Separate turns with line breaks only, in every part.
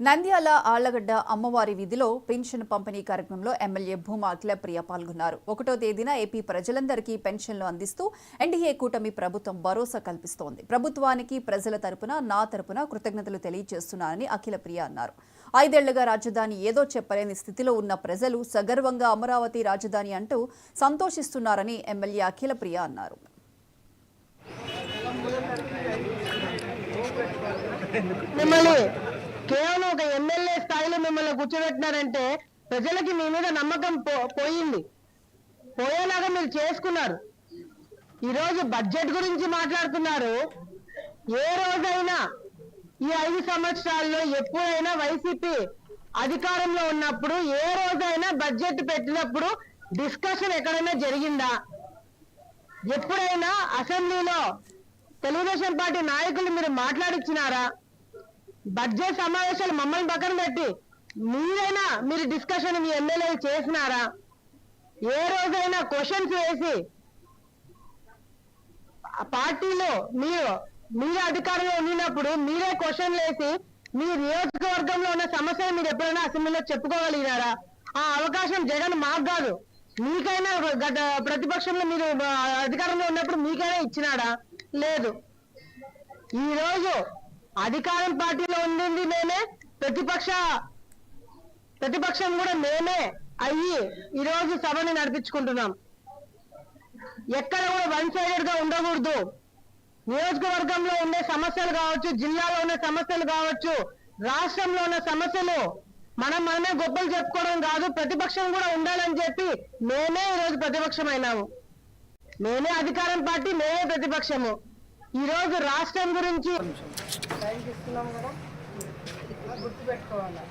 నంద్యాల ఆళ్లగడ్డ అమ్మవారి వీధిలో పెన్షన్ పంపిణీ కార్యక్రమంలో ఎమ్మెల్యే భూమా అఖిలప్రియ పాల్గొన్నారు. 1వ తేదీన ఏపీ ప్రజలందరికీ పెన్షన్లు అందిస్తూ ఎన్డీఏ కూటమి ప్రభుత్వం భరోసా కల్పిస్తోంది. ప్రభుత్వానికి ప్రజల తరపున నా తరపున కృతజ్ఞతలు తెలియజేస్తున్నానని అఖిలప్రియ అన్నారు. 5 ఏళ్లుగా రాజధాని ఏదో చెప్పలేని స్థితిలో ఉన్న ప్రజలు సగర్వంగా అమరావతి రాజధాని అంటూ సంతోషిస్తున్నారని ఎమ్మెల్యే అఖిలప్రియ అన్నారు.
కేవలం ఒక ఎమ్మెల్యే స్థాయిలో మిమ్మల్ని కూర్చోబెట్టినారంటే ప్రజలకి మీ మీద నమ్మకం పోయేలాగా మీరు చేసుకున్నారు. ఈరోజు బడ్జెట్ గురించి మాట్లాడుతున్నారు. ఏ రోజైనా ఈ 5 సంవత్సరాల్లో ఎప్పుడైనా వైసీపీ అధికారంలో ఉన్నప్పుడు ఏ రోజైనా బడ్జెట్ పెట్టినప్పుడు డిస్కషన్ ఎక్కడైనా జరిగిందా? ఎప్పుడైనా అసెంబ్లీలో తెలుగుదేశం పార్టీ నాయకులు మీరు మాట్లాడిచ్చినారా? బడ్జెట్ సమావేశాలు మమ్మల్ని పక్కన పెట్టి మీరు డిస్కషన్ మీ ఎమ్మెల్యే చేసినారా? ఏ రోజైనా క్వశ్చన్స్ వేసి పార్టీలో మీరు అధికారంలో ఉన్నప్పుడు మీరే క్వశ్చన్లు వేసి మీ నియోజకవర్గంలో ఉన్న సమస్యలు మీరు ఎప్పుడైనా అసెంబ్లీలో చెప్పుకోగలిగినారా? ఆ అవకాశం జగన్ మాకు కాదు, మీకైనా గత ప్రతిపక్షంలో మీరు అధికారంలో ఉన్నప్పుడు మీకైనా ఇచ్చినాడా? లేదు. ఈ రోజు అధికారం పార్టీలో ఉండింది మేమే, ప్రతిపక్షం కూడా మేమే అయ్యి ఈరోజు సభని నడిపించుకుంటున్నాం. ఎక్కడ కూడా 1 సైడెడ్ గా ఉండకూడదు. నియోజకవర్గంలో ఉండే సమస్యలు కావచ్చు, జిల్లాలో ఉన్న సమస్యలు కావచ్చు, రాష్ట్రంలో ఉన్న సమస్యలు మనమే గొప్పలు చెప్పుకోవడం కాదు, ప్రతిపక్షం కూడా ఉండాలని చెప్పి మేమే ఈరోజు ప్రతిపక్షం అయినాము. మేమే అధికారం పార్టీ, మేమే ప్రతిపక్షము. ఈ రోజు రాష్ట్రం గురించి ఇస్తున్నాం కదా, గుర్తుపెట్టుకోవాలి.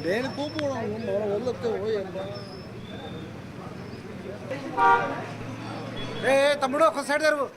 నేను తమ్ముడు ఒక సైడ్ జరుగు.